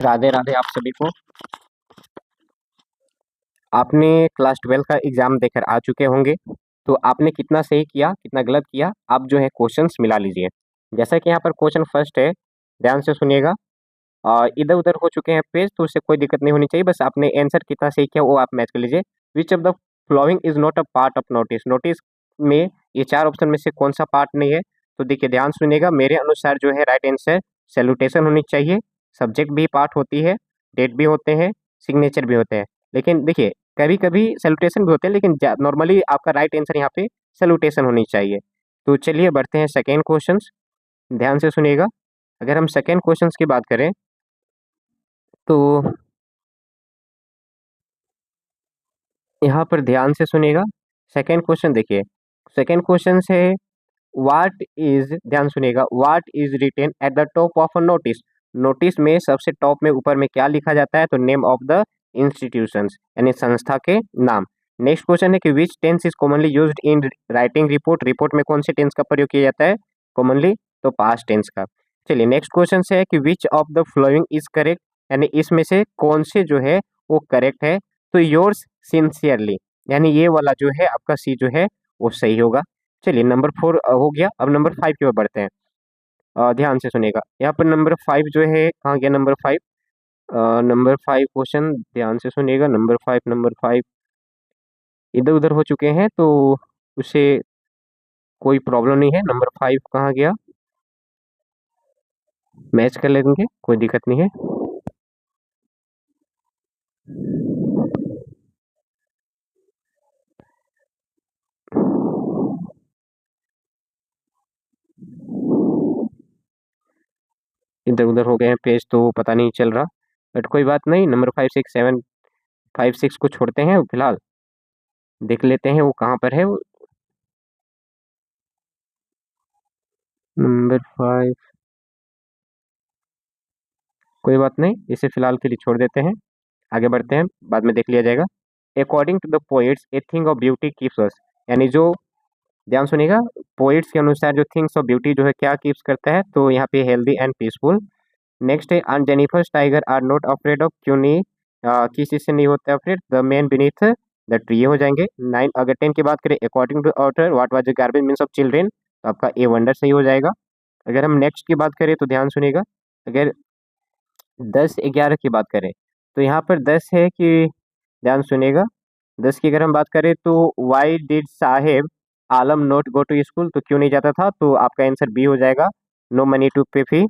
राधे राधे आप सभी को। आपने क्लास 12 का एग्जाम देकर आ चुके होंगे। तो आपने कितना सही किया कितना गलत किया, आप जो है क्वेश्चंस मिला लीजिए। जैसा कि यहाँ पर क्वेश्चन फर्स्ट है, ध्यान से सुनिएगा। इधर उधर हो चुके हैं पेज, तो उससे कोई दिक्कत नहीं होनी चाहिए, बस आपने आंसर कितना सही किया वो आप मैच कर लीजिए। Which of the following is not a part of notice. Notice में ये चार ऑप्शन में से कौन सा पार्ट नहीं है? तो देखिए ध्यान सुनिएगा, मेरे अनुसार जो है राइट आंसर सैल्यूटेशन होनी चाहिए। सब्जेक्ट भी पार्ट होती है, डेट भी होते हैं, सिग्नेचर भी होते हैं। लेकिन देखिए कभी कभी सैल्यूटेशन भी होते हैं, लेकिन नॉर्मली आपका राइट आंसर यहाँ पे सैल्यूटेशन होनी चाहिए। तो चलिए बढ़ते हैं सेकेंड क्वेश्चन। ध्यान से सुनिएगा। अगर हम सेकेंड क्वेश्चन की बात करें तो यहाँ पर ध्यान से सुनिएगा। सेकेंड क्वेश्चन देखिए, सेकेंड क्वेश्चन से व्हाट इज, ध्यान सुनिएगा, what is written at the top of a notice. Notice में सबसे टॉप में ऊपर में क्या लिखा जाता है? तो नेम ऑफ द इंस्टीट्यूशंस, यानी संस्था के नाम। नेक्स्ट क्वेश्चन है कि which tense is commonly used in writing report. Report में कौन से टेंस का प्रयोग किया जाता है कॉमनली? तो पास्ट टेंस का। चलिए नेक्स्ट क्वेश्चन से है कि which of the following is correct, यानी इसमें से कौन से जो है वो करेक्ट है? तो योर्स सिंसियरली, यानी ये वाला जो है आपका सी जो है वो सही होगा। चलिए नंबर 4 हो गया। अब नंबर 5 की ओर बढ़ते हैं। ध्यान से सुनिएगा, यहाँ पर नंबर 5 जो है, कहाँ गया नंबर 5? नंबर 5 क्वेश्चन, ध्यान से सुनिएगा। नंबर 5 इधर उधर हो चुके हैं, तो उसे कोई प्रॉब्लम नहीं है। नंबर 5 कहाँ गया? मैच कर लेंगे, कोई दिक्कत नहीं है। इधर उधर हो गए हैं पेज, तो पता नहीं चल रहा, बट कोई बात नहीं। नंबर 5 6 7 5 6 को छोड़ते हैं फिलहाल, देख लेते हैं वो कहाँ पर है वो। नंबर 5, कोई बात नहीं, इसे फिलहाल के लिए छोड़ देते हैं। आगे बढ़ते हैं, बाद में देख लिया जाएगा। According to the poets a thing of beauty keeps us, यानी जो, ध्यान सुनिएगा, पोइट्स के अनुसार जो थिंग्स ऑफ ब्यूटी जो है क्या कीप्स करता है? तो यहाँ पे हेल्दी एंड पीसफुल। नेक्स्ट है and Jennifer's tiger are not afraid of, क्यों नहीं, किस चीज से नहीं होता afraid? The man beneath the tree, ये हो जाएंगे 9। अगर 10 की बात करें, according to author what was the garbage means of children, तो आपका ए वंडर सही हो जाएगा। अगर हम नेक्स्ट की बात करें तो ध्यान सुनिएगा, अगर 10 11 की बात करें तो यहाँ पर 10 है कि, ध्यान सुनिएगा, 10 की अगर हम बात करें तो why did Saheb Alam not go to school, तो क्यों नहीं जाता था? तो आपका आंसर बी हो जाएगा, नो मनी टू पे फी।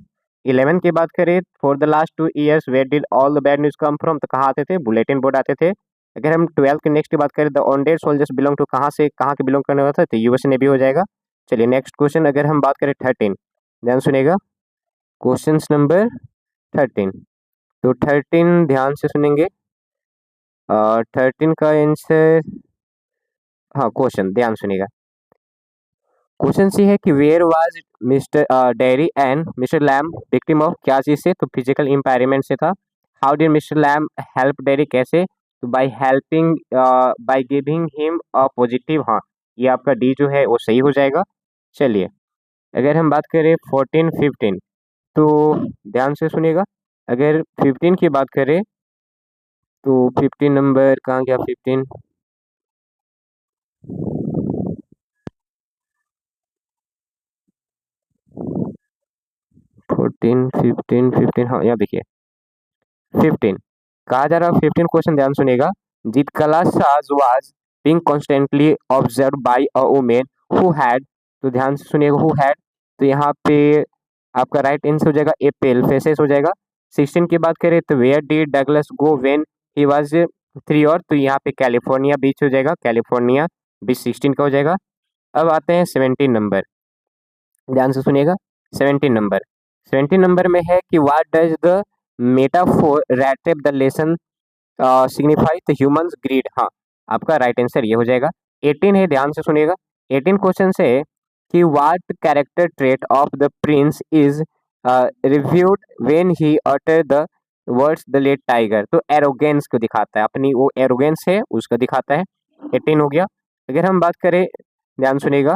11 की बात करें, for the last 2 years where did all the bad news come from, तो कहाँ आते थे? बुलेटिन बोर्ड आते थे। अगर हम 12 के नेक्स्ट की बात करें, द ऑनडेड सोल्जर्स बिलोंग टू, कहाँ से कहाँ के बिलोंग करने वाला था? तो यूएस ने भी हो जाएगा। चलिए नेक्स्ट क्वेश्चन, अगर हम बात करें 13, ध्यान सुनिएगा, क्वेश्चन नंबर 13। तो 13 ध्यान से सुनेंगे। 13 का आंसर, हाँ क्वेश्चन ध्यान सुनिएगा। क्वेश्चन सी है कि where was mister Derry and mister Lamb victim of, क्या चीज से? तो फिजिकल इम्पेयरमेंट से था। How did mister Lamb help Derry, कैसे? तो by helping, by giving him a positive, हाँ ये आपका डी जो है वो सही हो जाएगा। चलिए अगर हम बात करें 14 15, तो ध्यान से सुनिएगा, अगर 15 की बात करें तो 15 नंबर कहाँ गया? 15, 14 15 15, हाँ यहाँ देखिए 15 कहा जा रहा है। 15 क्वेश्चन ध्यान सुनिएगा, जीत कला साज was being constantly observed by a woman who had, तो ध्यान से सुनिएगा who had, तो यहाँ पे आपका राइट आंसर हो जाएगा ए पेल फेसेस हो जाएगा। 16 की बात करें तो where did Douglas go when he was 3, और तो यहाँ पे कैलिफोर्निया बीच हो जाएगा, कैलिफोर्निया बीच 16 का हो जाएगा। अब आते हैं 17 नंबर, ध्यान से सुनिएगा। 17 नंबर, 17 नंबर में है कि what does the metaphor rattrap the lesson signify, the human's greed, हाँ आपका राइट आंसर ये हो जाएगा। 18 है, ध्यान से सुनिएगा। 18 क्वेश्चन से है कि what character trait of the prince is reviewed when he utter the words the late tiger, तो एरोगेंस को दिखाता है, अपनी वो एरोगेंस है उसका दिखाता है। 18 हो गया। अगर हम बात करें, ध्यान सुनिएगा,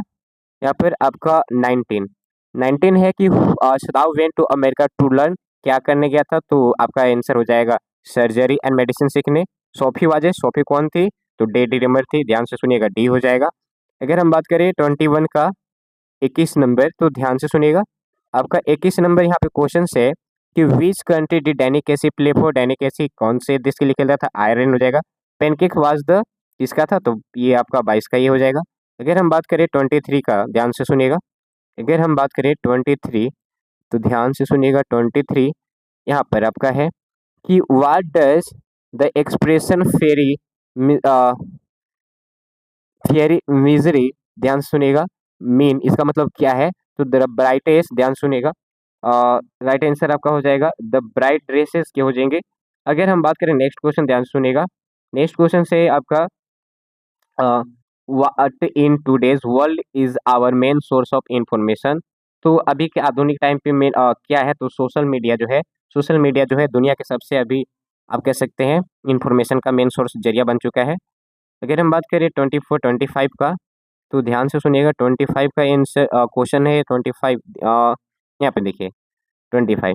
यहाँ पर आपका 19 है कि Sadao went to America to learn, क्या करने गया था, तो आपका आंसर हो जाएगा सर्जरी एंड मेडिसिन सीखने। सोफी वाजे, सोफी कौन थी, तो डे ड्रीमर थी, ध्यान से सुनिएगा, डी हो जाएगा। अगर हम बात करें 21 का 21 नंबर, तो ध्यान से सुनिएगा, आपका 21 नंबर यहाँ पे क्वेश्चन है कि विच कंट्री डिड डैनी कैसी प्ले फॉर, डैनी कैसी कौन से देश के लिए खेल रहा था, आयरलैंड हो जाएगा। पेनकेक वाज द किसका था, तो ये आपका 22 का ये हो जाएगा। अगर हम बात करें 23 का, ध्यान से सुनिएगा, अगर हम बात करें 23, तो ध्यान से सुनिएगा, 23 यहाँ पर आपका है कि what does the expression ferry ferry misery, ध्यान से सुनिएगा, मीन इसका मतलब क्या है, तो द ब्राइटेस्ट, ध्यान सुनिएगा, राइट आंसर आपका हो जाएगा द ब्राइट ड्रेसेस के हो जाएंगे। अगर हम बात करें नेक्स्ट क्वेश्चन, ध्यान से सुनिएगा, नेक्स्ट क्वेश्चन से आपका what in today's world is our main source of information, तो अभी के आधुनिक टाइम पे मेन क्या है, तो सोशल मीडिया जो है, सोशल मीडिया जो है दुनिया के सबसे अभी आप कह सकते हैं इंफॉर्मेशन का मेन सोर्स जरिया बन चुका है। अगर हम बात करें 24 25 का, तो ध्यान से सुनिएगा, 25 का आंसर क्वेश्चन है 25, यहाँ पे देखिए 25,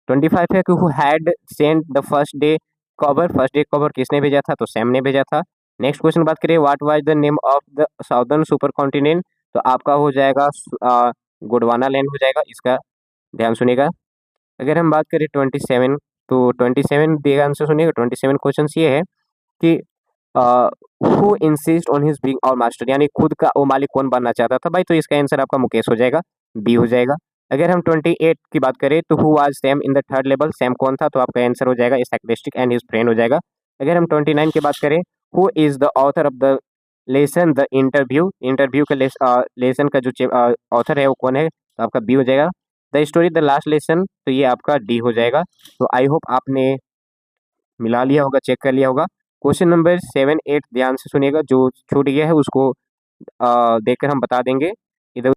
25 है कि who had sent the first day cover किसने भेजा था, तो सैम ने भेजा था। नेक्स्ट क्वेश्चन बात करें, what was the name of the southern super continent, तो आपका हो जाएगा गोंडवाना लैंड हो जाएगा इसका, ध्यान सुनिएगा। अगर हम बात करें 27, तो 27 ध्यान से सुनिएगा, 27 क्वेश्चन ये है कि who insist on his being और मास्टर, यानी खुद का ओ मालिक कौन बनना चाहता था भाई, तो इसका आंसर आपका मुकेश हो जाएगा, बी हो जाएगा। अगर हम 28 की बात करें, तो who was Sam in the third level, Sam कौन था, तो आपका आंसर हो जाएगा साइकियाट्रिस्ट एंड हिज फ्रेंड हो जाएगा। अगर हम 29 की बात करें, who is the author of the lesson the interview, interview के लेसन का जो ऑथर है वो कौन है, तो आपका बी हो जाएगा। The story the last lesson, तो ये आपका डी हो जाएगा। तो आई होप आपने मिला लिया होगा, चेक कर लिया होगा। क्वेश्चन नंबर 7 8 ध्यान से सुनिएगा, जो छूट गया है उसको देखकर हम बता देंगे।